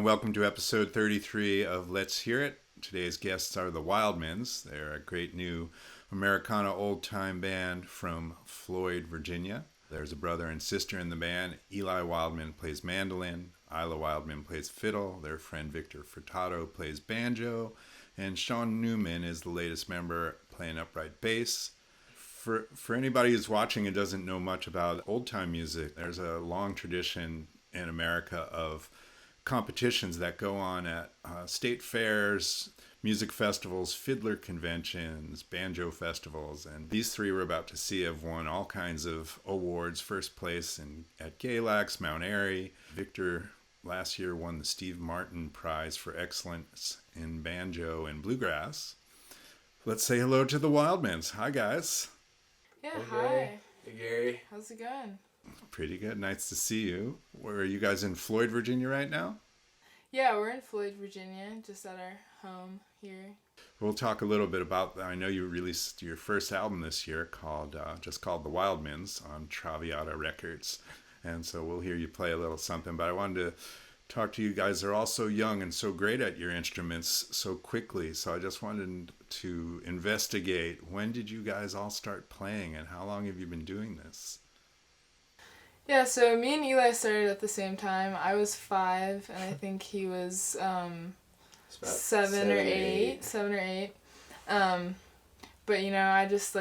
Welcome to episode 33 of Let's Hear It. Today's guests are the Wildmans. They're a great new Americana old-time band from Floyd, Virginia. There's a brother and sister in the band. Eli Waldman plays mandolin. Aila Wildman plays fiddle. Their friend Victor Furtado plays banjo. And Sean Newman is the latest member playing upright bass. For anybody who's watching and doesn't know much about old-time music, there's a long tradition in America of competitions that go on at state fairs, music festivals, fiddler conventions, banjo festivals, and these three we're about to see have won all kinds of awards. First place at Galax, Mount Airy. Victor last year won the Steve Martin Prize for Excellence in Banjo and Bluegrass. Let's say hello to the Wildmans. Hi, guys. Yeah, hey, hi. Hey, Gary. How's it going? Pretty good. Nice to see you. Where are you guys in Floyd, Virginia right now? Yeah, we're in Floyd, Virginia, just at our home here. We'll talk a little bit about that. I know you released your first album this year called The Wildmans on Traviata Records. And so we'll hear you play a little something. But I wanted to talk to you guys. They're all so young and so great at your instruments so quickly. So I just wanted to investigate, when did you guys all start playing and how long have you been doing this? Yeah, so me and Eli started at the same time. I was 5, and I think he was 7 or 8. But, I just,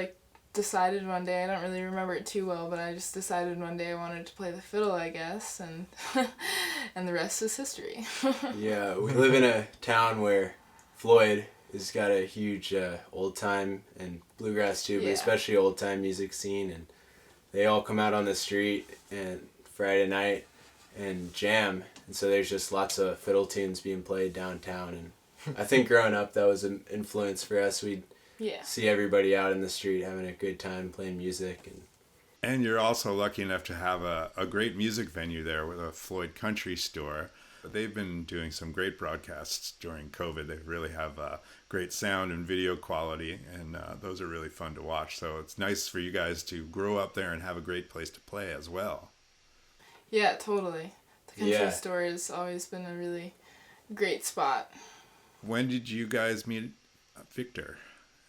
decided one day, I don't really remember it too well, but I just decided one day I wanted to play the fiddle, I guess, and and the rest is history. Yeah, we live in a town where Floyd has got a huge old-time and bluegrass too, but especially old-time music scene, and they all come out on the street and Friday night and jam, and so there's just lots of fiddle tunes being played downtown, and I think growing up that was an influence for us. We'd see everybody out in the street having a good time playing music. And you're also lucky enough to have a great music venue there with a Floyd Country Store. They've been doing some great broadcasts during COVID. They really have great sound and video quality, and those are really fun to watch. So it's nice for you guys to grow up there and have a great place to play as well. Yeah, totally. The Country Store has always been a really great spot. When did you guys meet Victor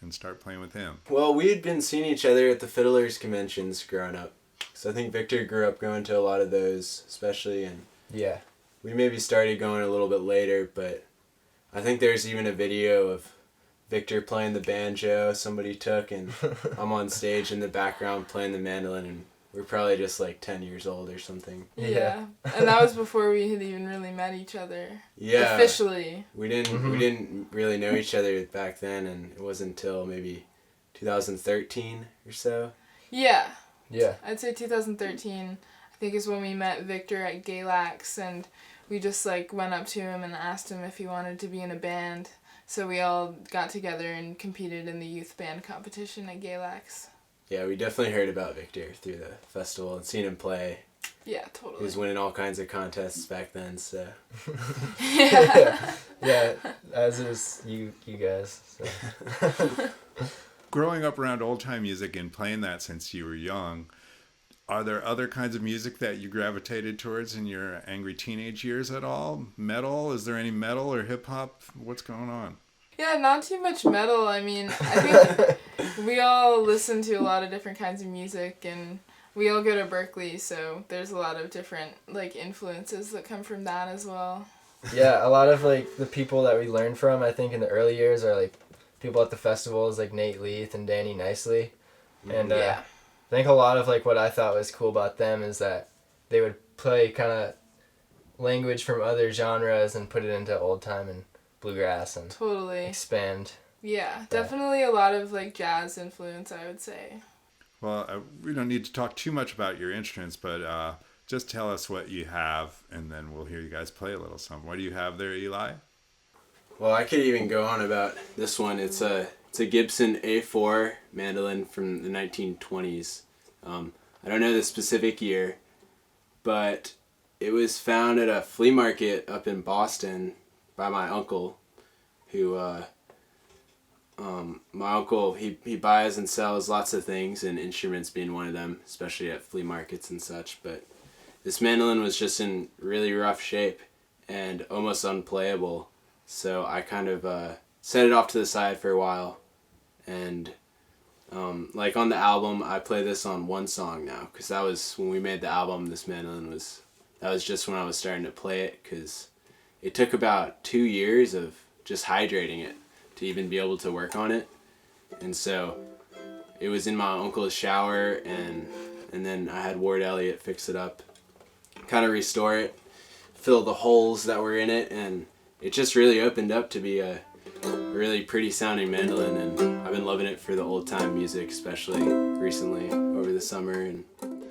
and start playing with him? Well, we had been seeing each other at the Fiddlers conventions growing up. So I think Victor grew up going to a lot of those, especially, and we maybe started going a little bit later, but I think there's even a video of Victor playing the banjo somebody took, and I'm on stage in the background playing the mandolin, and we're probably just 10 years old or something. Yeah. And that was before we had even really met each other. Yeah. Officially. We didn't really know each other back then, and it wasn't until maybe 2013 or so. Yeah. Yeah. I'd say 2013, I think, is when we met Victor at Galax, and we just went up to him and asked him if he wanted to be in a band. So we all got together and competed in the youth band competition at Galax. Yeah, we definitely heard about Victor through the festival and seen him play. Yeah, totally. He was winning all kinds of contests back then, so. Yeah, as is you guys. So. Growing up around old-time music and playing that since you were young, are there other kinds of music that you gravitated towards in your angry teenage years at all? Metal? Is there any metal or hip-hop? What's going on? Yeah, not too much metal. I mean, I think we all listen to a lot of different kinds of music, and we all go to Berkeley, so there's a lot of different influences that come from that as well. Yeah, a lot of the people that we learned from, I think, in the early years are people at the festivals like Nate Leith and Danny Nicely. And I think a lot of what I thought was cool about them is that they would play kind of language from other genres and put it into old time and bluegrass and totally expand. Yeah, definitely a lot of jazz influence, I would say. Well, we don't need to talk too much about your instruments, but just tell us what you have, and then we'll hear you guys play a little something. What do you have there, Eli? Well, I could even go on about this one. It's a Gibson A4 mandolin from the 1920s. I don't know the specific year, but It was found at a flea market up in Boston by my uncle, who, my uncle, he buys and sells lots of things, and instruments being one of them, especially at flea markets and such. But this mandolin was just in really rough shape and almost unplayable. So I kind of set it off to the side for a while. And like on the album, I play this on one song now, because that was when we made the album. This mandolin that was just when I was starting to play it, because it took about 2 years of just hydrating it to even be able to work on it. And so it was in my uncle's shower, and then I had Ward Elliott fix it up, kind of restore it, fill the holes that were in it, and it just really opened up to be a really pretty sounding mandolin, and I've been loving it for the old time music, especially recently over the summer.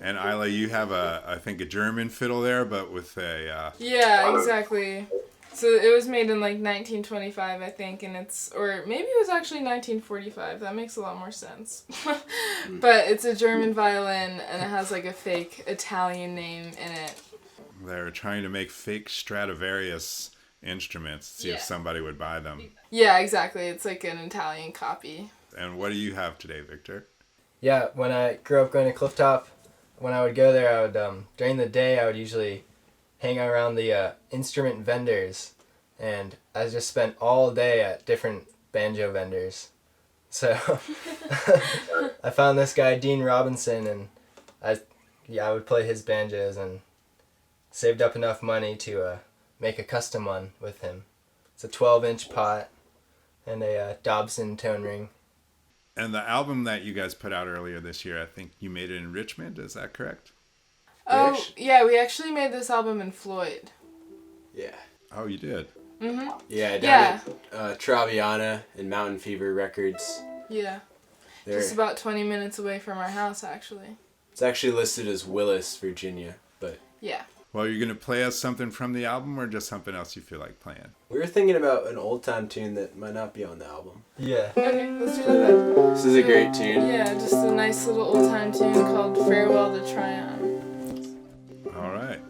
And Aila, you have I think a German fiddle there, but with a... Yeah, exactly. So it was made in like 1925, I think, and or maybe it was actually 1945. That makes a lot more sense. But it's a German violin, and it has like a fake Italian name in it. They're trying to make fake Stradivarius instruments, see if somebody would buy them. Yeah, exactly. It's like an Italian copy. And what do you have today, Victor? Yeah, when I grew up going to Clifftop, when I would go there, I would, during the day, I would usually hang around the instrument vendors, and I just spent all day at different banjo vendors. So I found this guy, Dean Robinson, and I would play his banjos and saved up enough money to make a custom one with him. It's a 12-inch pot and a Dobson tone ring. And the album that you guys put out earlier this year, I think you made it in Richmond, is that correct? Oh, yeah, we actually made this album in Floyd. Yeah. Oh, you did? Mm-hmm. Yeah, down at Traviana and Mountain Fever Records. Yeah. Just about 20 minutes away from our house, actually. It's actually listed as Willis, Virginia, but... Yeah. Well, you're going to play us something from the album, or just something else you feel like playing? We were thinking about an old-time tune that might not be on the album. Yeah. Okay, let's do that. This is a great tune. Yeah, just a nice little old-time tune called Farewell to Trion. All right.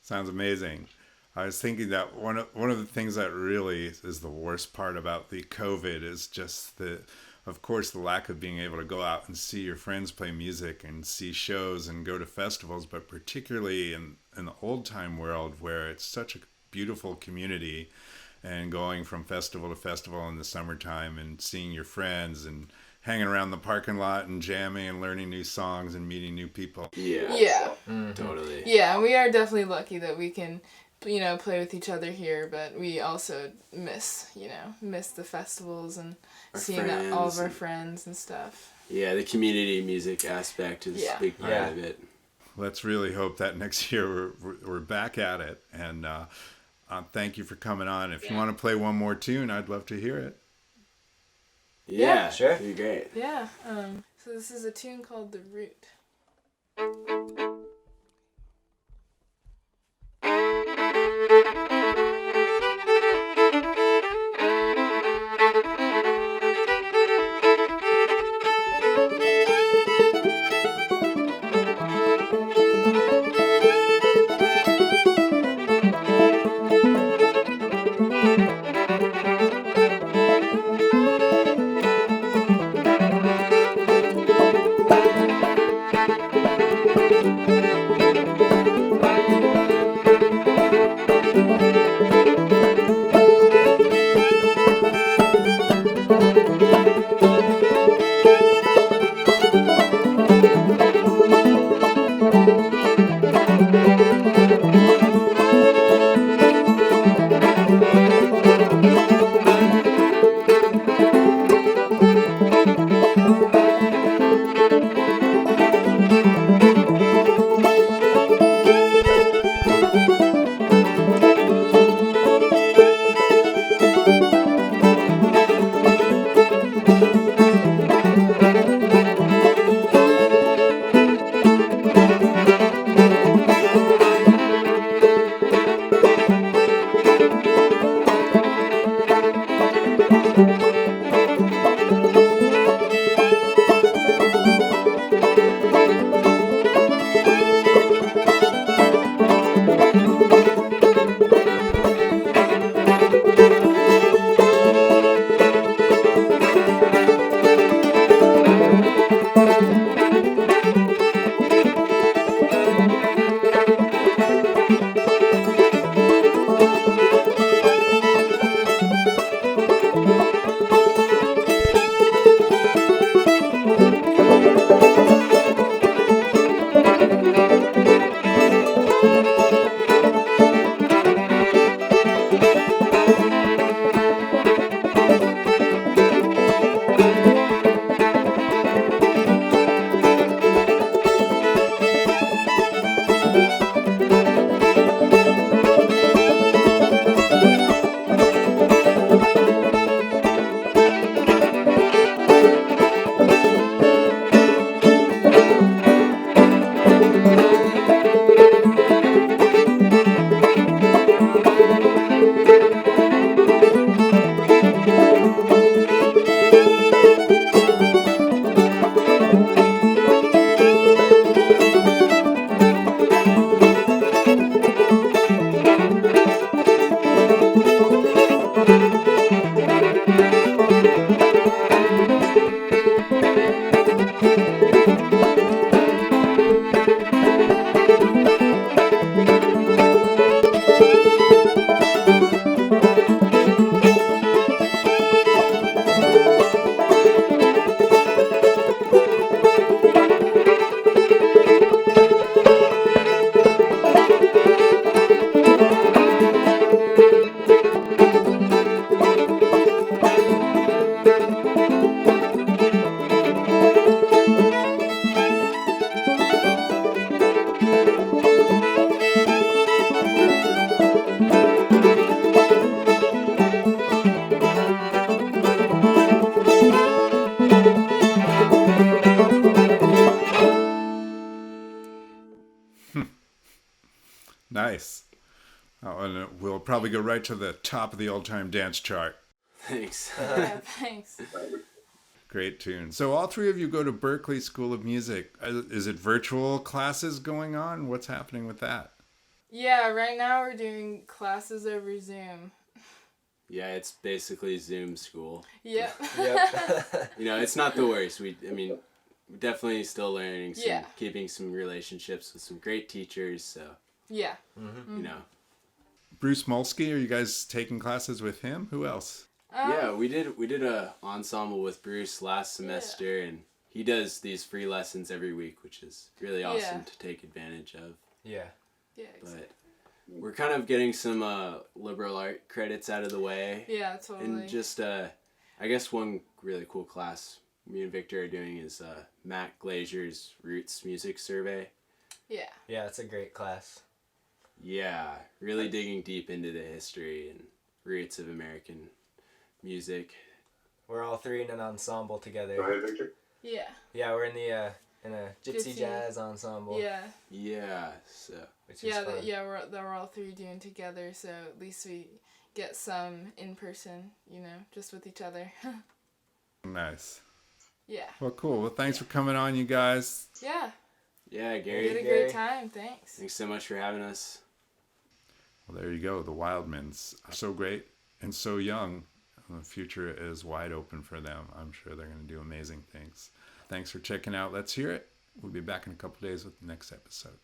Sounds amazing. I was thinking that one of the things that really is the worst part about the COVID is just of course, the lack of being able to go out and see your friends play music and see shows and go to festivals, but particularly in the old time world where it's such a beautiful community, and going from festival to festival in the summertime and seeing your friends and hanging around the parking lot and jamming and learning new songs and meeting new people. Yeah. Totally. Yeah, we are definitely lucky that we can, play with each other here, but we also miss the festivals and seeing all of our friends and stuff. Yeah, the community music aspect is a big part of it. Let's really hope that next year we're back at it. And thank you for coming on. If you want to play one more tune, I'd love to hear it. Yeah, sure. It'd be great. Yeah. So this is a tune called The Root. Nice. Oh, and we'll probably go right to the top of the all-time dance chart. Thanks. Yeah, thanks. Great tune. So all three of you go to Berklee School of Music. Is it virtual classes going on? What's happening with that? Yeah, right now we're doing classes over Zoom. Yeah, it's basically Zoom school. Yep. Yep. You know, it's not the worst. We're definitely still learning, Yeah. keeping some relationships with some great teachers, so, Yeah. you know. Bruce Molsky, are you guys taking classes with him? Who else? Yeah, we did a ensemble with Bruce last semester, and he does these free lessons every week, which is really awesome to take advantage of. Yeah. Yeah, exactly. But we're kind of getting some liberal art credits out of the way. Yeah, totally. And just, I guess one really cool class me and Victor are doing is Matt Glazier's Roots Music Survey. Yeah. Yeah, it's a great class. Yeah, really digging deep into the history and roots of American music. We're all three in an ensemble together. Go ahead, Victor. Yeah. Yeah, we're in the in a gypsy Gypsy. jazz ensemble. Yeah. Yeah, so Which is Yeah, fun. we're all three doing together, so at least we get some in person, just with each other. Nice. Yeah. Well, cool. Well, thanks for coming on, you guys. Yeah. yeah, We Gary, had a Gary. great time. Thanks. thanks so much for having us. Well, there you go. The Wildmans are so great and so young. The future is wide open for them. I'm sure they're going to do amazing things. Thanks for checking out Let's Hear It. We'll be back in a couple days with the next episode.